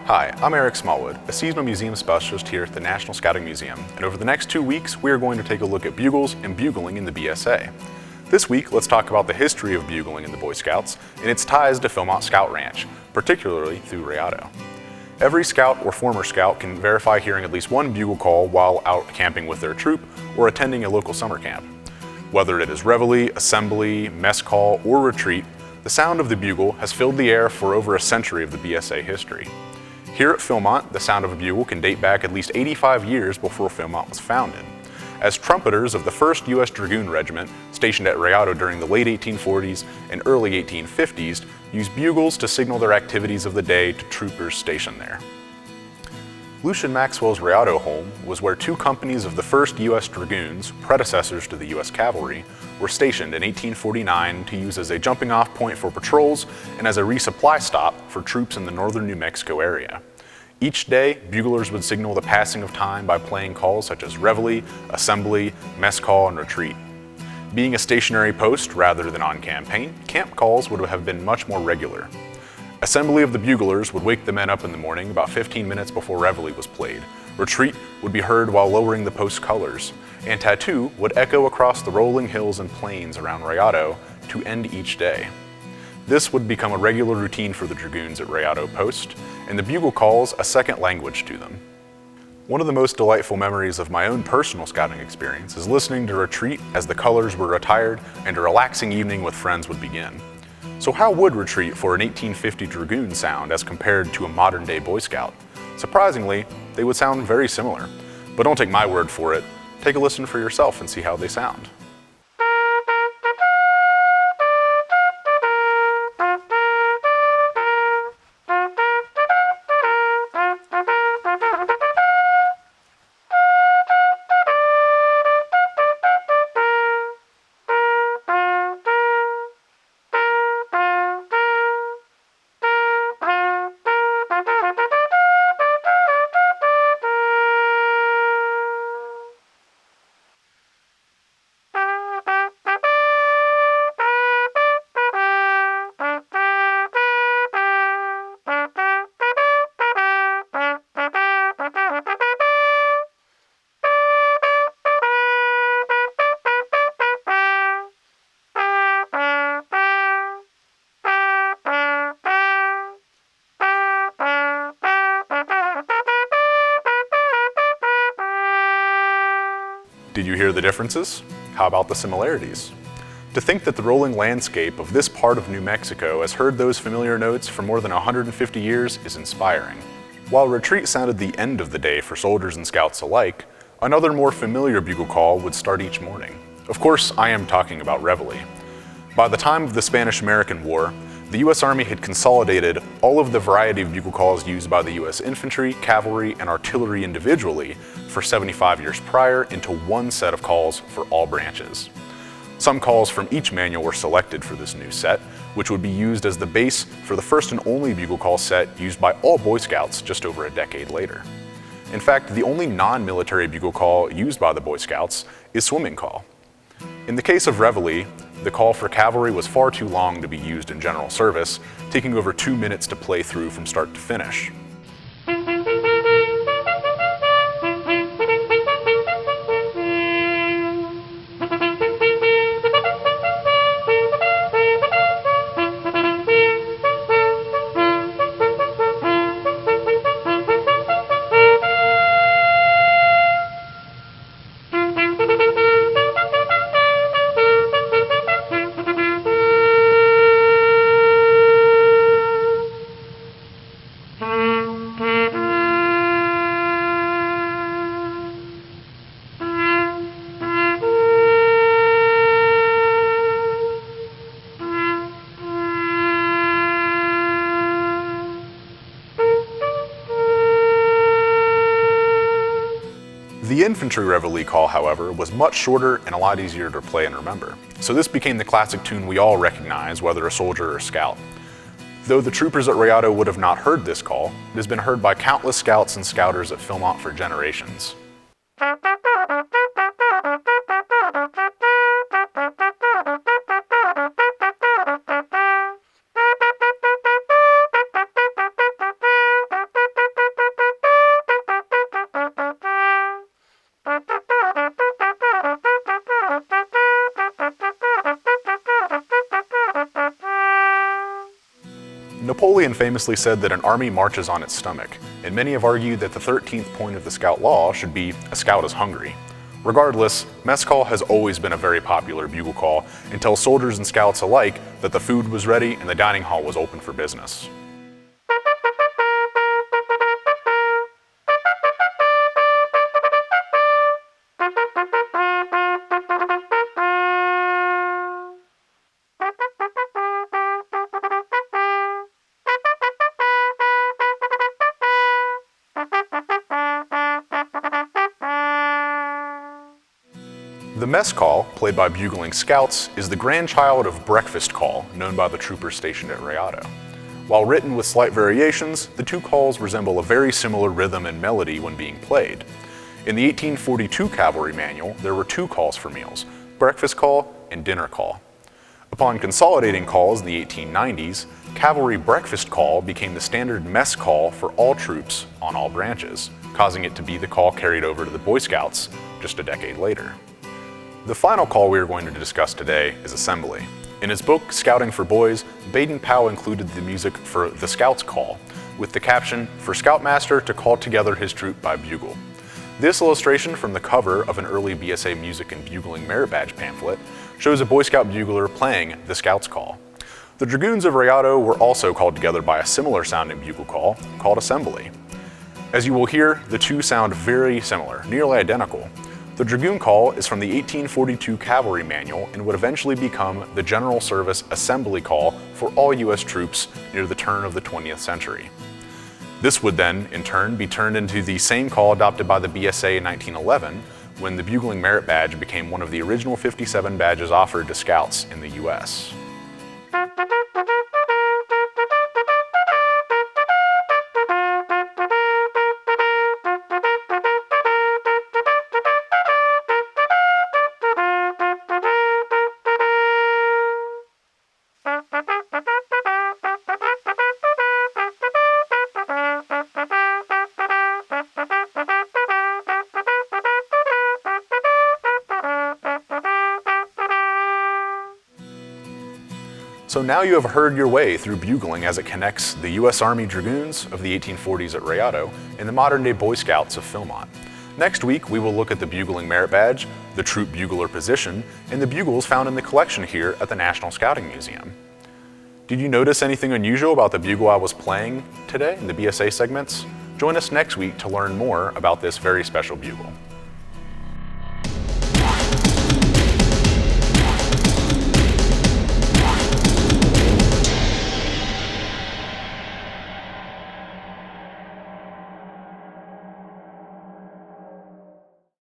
Hi, I'm Eric Smallwood, a seasonal museum specialist here at the National Scouting Museum, and over the next 2 weeks, we are going to take a look at bugles and bugling in the BSA. This week, let's talk about the history of bugling in the Boy Scouts and its ties to Philmont Scout Ranch, particularly through Rayado. Every scout or former scout can verify hearing at least one bugle call while out camping with their troop or attending a local summer camp. Whether it is reveille, assembly, mess call, or retreat, the sound of the bugle has filled the air for over a century of the BSA history. Here at Philmont, the sound of a bugle can date back at least 85 years before Philmont was founded, as trumpeters of the 1st U.S. Dragoon Regiment, stationed at Rayado during the late 1840s and early 1850s, used bugles to signal their activities of the day to troopers stationed there. Lucian Maxwell's Rayado home was where 2 companies of the 1st U.S. Dragoons, predecessors to the U.S. Cavalry, were stationed in 1849 to use as a jumping-off point for patrols and as a resupply stop for troops in the northern New Mexico area. Each day, buglers would signal the passing of time by playing calls such as reveille, assembly, mess call, and retreat. Being a stationary post rather than on campaign, camp calls would have been much more regular. Assembly of the buglers would wake the men up in the morning about 15 minutes before reveille was played. Retreat would be heard while lowering the post colors, and tattoo would echo across the rolling hills and plains around Rayado to end each day. This would become a regular routine for the Dragoons at Rayado Post, and the bugle calls a second language to them. One of the most delightful memories of my own personal scouting experience is listening to retreat as the colors were retired and a relaxing evening with friends would begin. So how would retreat for an 1850 Dragoon sound as compared to a modern-day Boy Scout? Surprisingly, they would sound very similar. But don't take my word for it. Take a listen for yourself and see how they sound. Did you hear the differences? How about the similarities? To think that the rolling landscape of this part of New Mexico has heard those familiar notes for more than 150 years is inspiring. While retreat sounded the end of the day for soldiers and scouts alike, another more familiar bugle call would start each morning. Of course, I am talking about reveille. By the time of the Spanish-American War, the U.S. Army had consolidated all of the variety of bugle calls used by the U.S. infantry, cavalry, and artillery individually for 75 years prior into one set of calls for all branches. Some calls from each manual were selected for this new set, which would be used as the base for the first and only bugle call set used by all Boy Scouts just over a decade later. In fact, the only non-military bugle call used by the Boy Scouts is swimming call. In the case of reveille, the call for cavalry was far too long to be used in general service, taking over 2 minutes to play through from start to finish. The infantry reveille call, however, was much shorter and a lot easier to play and remember. So this became the classic tune we all recognize, whether a soldier or a scout. Though the troopers at Rayado would have not heard this call, it has been heard by countless scouts and scouters at Philmont for generations. Napoleon famously said that an army marches on its stomach, and many have argued that the 13th point of the Scout Law should be "a scout is hungry." Regardless, mess call has always been a very popular bugle call and tells soldiers and scouts alike that the food was ready and the dining hall was open for business. The mess call, played by bugling scouts, is the grandchild of breakfast call, known by the troopers stationed at Rayado. While written with slight variations, the two calls resemble a very similar rhythm and melody when being played. In the 1842 cavalry manual, there were two calls for meals, breakfast call and dinner call. Upon consolidating calls in the 1890s, cavalry breakfast call became the standard mess call for all troops on all branches, causing it to be the call carried over to the Boy Scouts just a decade later. The final call we are going to discuss today is assembly. In his book, Scouting for Boys, Baden-Powell included the music for the Scouts Call, with the caption, "For Scoutmaster to call together his troop by bugle." This illustration from the cover of an early BSA Music and Bugling Merit Badge pamphlet shows a Boy Scout bugler playing the Scouts Call. The Dragoons of Rayado were also called together by a similar sounding bugle call called assembly. As you will hear, the two sound very similar, nearly identical. The Dragoon Call is from the 1842 Cavalry Manual and would eventually become the General Service Assembly Call for all U.S. troops near the turn of the 20th century. This would then, in turn, be turned into the same call adopted by the BSA in 1911, when the Bugling Merit Badge became one of the original 57 badges offered to Scouts in the U.S. So now you have heard your way through bugling as it connects the U.S. Army Dragoons of the 1840s at Rayado and the modern-day Boy Scouts of Philmont. Next week, we will look at the Bugling Merit Badge, the Troop Bugler position, and the bugles found in the collection here at the National Scouting Museum. Did you notice anything unusual about the bugle I was playing today in the BSA segments? Join us next week to learn more about this very special bugle.